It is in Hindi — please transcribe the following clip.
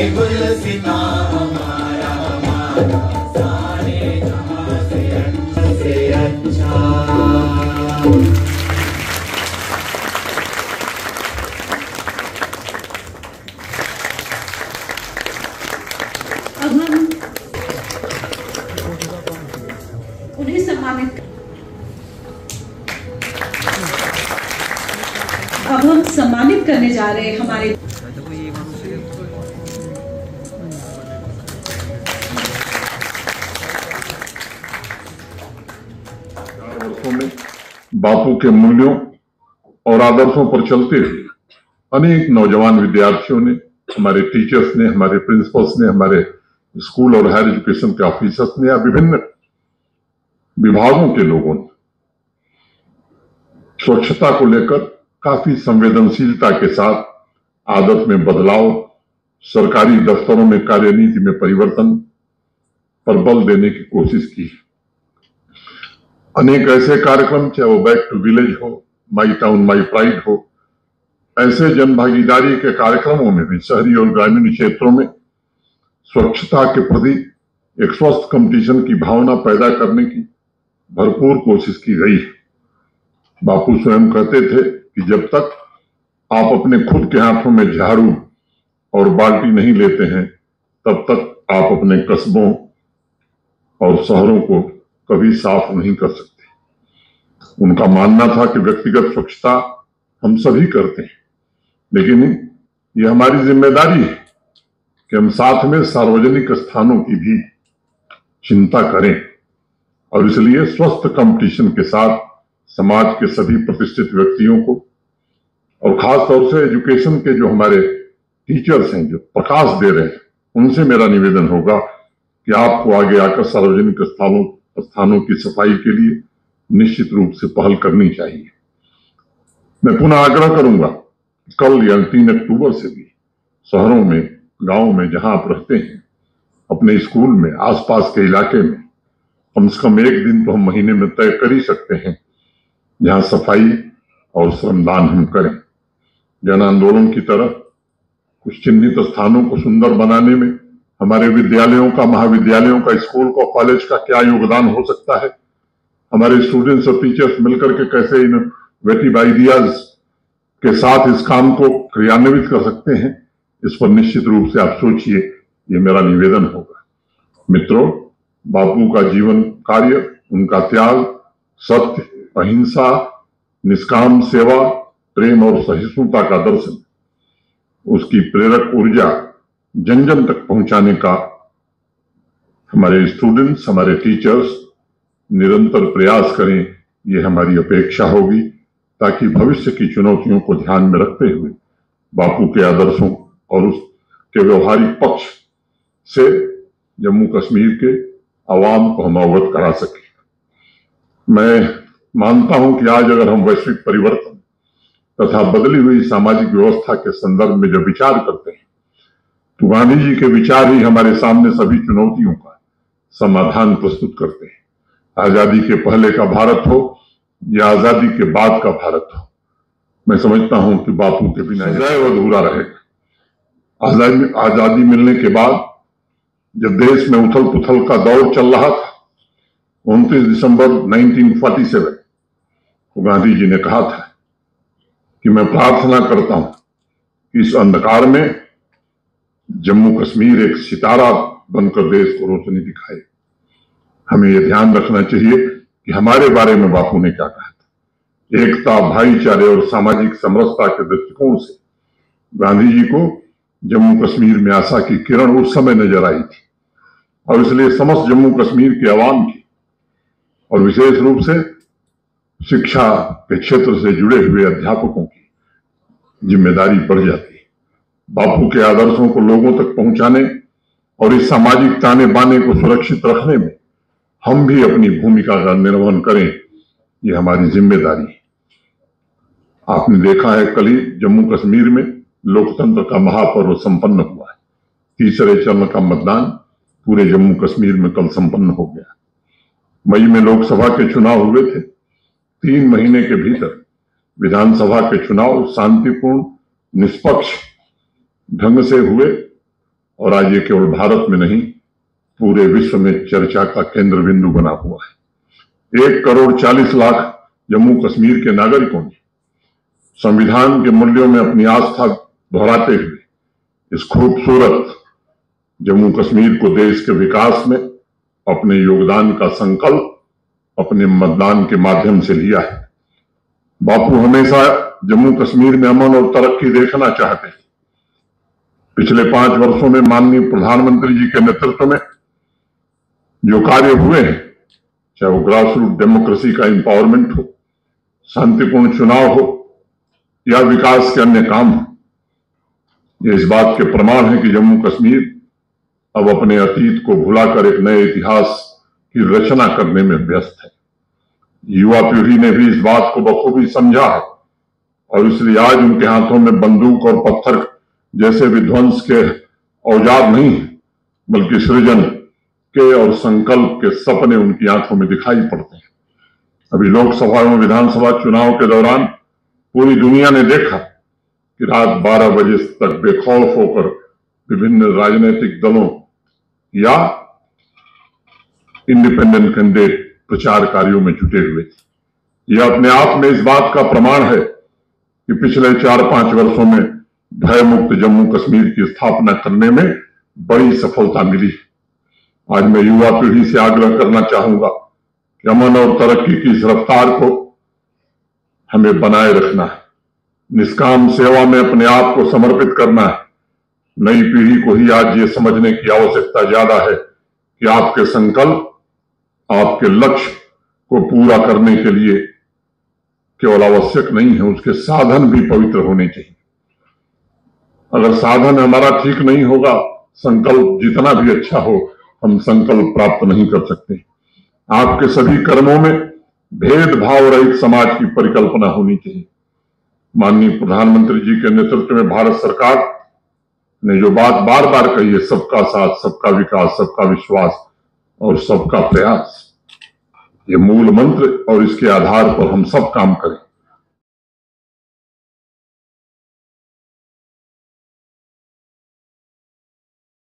गुलसिता हमारा हमारा सारे जहां से अच्छा। अब हम उन्हें सम्मानित करने जा रहे हैं हमारे वर्षों में बापू के मूल्यों और आदर्शों पर चलते हुए अनेक नौजवान विद्यार्थियों ने, हमारे टीचर्स ने, हमारे प्रिंसिपल्स ने, हमारे स्कूल और हायर एजुकेशन के ऑफिसर्स ने या विभिन्न विभागों के लोगों ने स्वच्छता को लेकर काफी संवेदनशीलता के साथ आदत में बदलाव, सरकारी दफ्तरों में कार्यनीति में परिवर्तन पर बल देने की कोशिश की। अनेक ऐसे कार्यक्रम, चाहे वो बैक टू विलेज हो, माई टाउन माई प्राइड हो, ऐसे जनभागीदारी के कार्यक्रमों में भी शहरी और ग्रामीण क्षेत्रों में स्वच्छता के प्रति एक स्वस्थ कंपटीशन की भावना पैदा करने की भरपूर कोशिश की गई है। बापू स्वयं कहते थे कि जब तक आप अपने खुद के हाथों में झाड़ू और बाल्टी नहीं लेते हैं, तब तक आप अपने कस्बों और शहरों को कभी साफ नहीं कर सकते। उनका मानना था कि व्यक्तिगत स्वच्छता हम सभी करते हैं, लेकिन ये हमारी जिम्मेदारी है कि हम साथ में सार्वजनिक स्थानों की भी चिंता करें, और इसलिए स्वस्थ कंपटीशन के साथ समाज के सभी प्रतिष्ठित व्यक्तियों को और खास तौर से एजुकेशन के जो हमारे टीचर्स हैं, जो प्रकाश दे रहे हैं, उनसे मेरा निवेदन होगा कि आपको आगे आकर सार्वजनिक स्थानों की सफाई के लिए निश्चित रूप से पहल करनी चाहिए। मैं पुनः आग्रह करूंगा, कल या 3 अक्टूबर से भी शहरों में, गांव में, जहां आप रहते हैं, अपने स्कूल में, आसपास के इलाके में कम से कम एक दिन तो हम महीने में तय कर ही सकते हैं जहां सफाई और श्रमदान हम करें। जन आंदोलन की तरह कुछ चिन्हित स्थानों को सुंदर बनाने में हमारे विद्यालयों का, महाविद्यालयों का, स्कूल का, कॉलेज का क्या योगदान हो सकता है, हमारे स्टूडेंट्स और टीचर्स मिलकर के कैसे इनोवेटिव आइडियाज के साथ इस काम को क्रियान्वित कर सकते हैं, इस पर निश्चित रूप से आप सोचिए। ये मेरा निवेदन होगा। मित्रों, बापू का जीवन कार्य, उनका त्याग, सत्य, अहिंसा, निष्काम सेवा, प्रेम और सहिष्णुता का दर्शन, उसकी प्रेरक ऊर्जा जन जन तक पहुंचाने का हमारे स्टूडेंट्स, हमारे टीचर्स निरंतर प्रयास करें, ये हमारी अपेक्षा होगी, ताकि भविष्य की चुनौतियों को ध्यान में रखते हुए बापू के आदर्शों और उसके व्यवहारिक पक्ष से जम्मू कश्मीर के आवाम को हम अवगत करा सकें। मैं मानता हूं कि आज अगर हम वैश्विक परिवर्तन तथा बदली हुई सामाजिक व्यवस्था के संदर्भ में जब विचार करते हैं, तो गांधी जी के विचार ही हमारे सामने सभी चुनौतियों का समाधान प्रस्तुत करते हैं। आजादी के पहले का भारत हो या आजादी के बाद का भारत हो, मैं समझता हूं कि बापू के बिना सदैव अधूरा रहेगा। आजादी मिलने के बाद जब देश में उथल पुथल का दौर चल रहा था, 29 दिसंबर 1947 को गांधी जी ने कहा था कि मैं प्रार्थना करता हूं कि इस अंधकार में जम्मू कश्मीर एक सितारा बनकर देश को रोशनी दिखाए। हमें यह ध्यान रखना चाहिए कि हमारे बारे में बापू ने क्या कहा था। एकता, भाईचारे और सामाजिक समरसता के दृष्टिकोण से गांधी जी को जम्मू कश्मीर में आशा की किरण उस समय नजर आई थी, और इसलिए समस्त जम्मू कश्मीर के आवाम की और विशेष रूप से शिक्षा के क्षेत्र से जुड़े हुए अध्यापकों की जिम्मेदारी बढ़ जाती है। बापू के आदर्शों को लोगों तक पहुंचाने और इस सामाजिक ताने बाने को सुरक्षित रखने में हम भी अपनी भूमिका का निर्वहन करें, ये हमारी जिम्मेदारी है। आपने देखा है, कल ही जम्मू कश्मीर में लोकतंत्र का महापर्व संपन्न हुआ है। तीसरे चरण का मतदान पूरे जम्मू कश्मीर में कल संपन्न हो गया। मई में लोकसभा के चुनाव हुए थे। 3 महीने के भीतर विधानसभा के चुनाव शांतिपूर्ण, निष्पक्ष ढंग से हुए और आज ये केवल भारत में नहीं पूरे विश्व में चर्चा का केंद्र बिंदु बना हुआ है। 1,40,00,000 जम्मू कश्मीर के नागरिकों ने संविधान के मूल्यों में अपनी आस्था दोहराते हुए इस खूबसूरत जम्मू कश्मीर को देश के विकास में अपने योगदान का संकल्प अपने मतदान के माध्यम से लिया है। बापू हमेशा जम्मू कश्मीर में अमन और तरक्की देखना चाहते हैं। पिछले 5 वर्षों में माननीय प्रधानमंत्री जी के नेतृत्व में जो कार्य हुए हैं, चाहे वो ग्रास रूट डेमोक्रेसी का एम्पावरमेंट हो, शांतिपूर्ण चुनाव हो या विकास के अन्य काम हो, ये इस बात के प्रमाण है कि जम्मू कश्मीर अब अपने अतीत को भुलाकर एक नए इतिहास की रचना करने में व्यस्त है। युवा पीढ़ी ने भी इस बात को बखूबी समझा है और इसलिए आज उनके हाथों में बंदूक और पत्थर जैसे विध्वंस के औजार नहीं है, बल्कि सृजन के और संकल्प के सपने उनकी आंखों में दिखाई पड़ते हैं। अभी लोकसभा एवं विधानसभा चुनाव के दौरान पूरी दुनिया ने देखा कि रात 12 बजे तक बेखौफ होकर विभिन्न राजनीतिक दलों या इंडिपेंडेंट कैंडिडेट प्रचार कार्यों में जुटे हुए थे। यह अपने आप में इस बात का प्रमाण है कि पिछले 4-5 वर्षों में भयमुक्त जम्मू कश्मीर की स्थापना करने में बड़ी सफलता मिली है। आज मैं युवा पीढ़ी से आग्रह करना चाहूंगा कि अमन और तरक्की की इस रफ्तार को हमें बनाए रखना है, निष्काम सेवा में अपने आप को समर्पित करना है। नई पीढ़ी को ही आज ये समझने की आवश्यकता ज्यादा है कि आपके संकल्प, आपके लक्ष्य को पूरा करने के लिए केवल आवश्यक नहीं है, उसके साधन भी पवित्र होने चाहिए। अगर साधन हमारा ठीक नहीं होगा, संकल्प जितना भी अच्छा हो, हम संकल्प प्राप्त नहीं कर सकते। आपके सभी कर्मों में भेदभाव रहित समाज की परिकल्पना होनी चाहिए। माननीय प्रधानमंत्री जी के नेतृत्व में भारत सरकार ने जो बात बार बार कही है, सबका साथ, सबका विकास, सबका विश्वास और सबका प्रयास, ये मूल मंत्र और इसके आधार पर हम सब काम करें।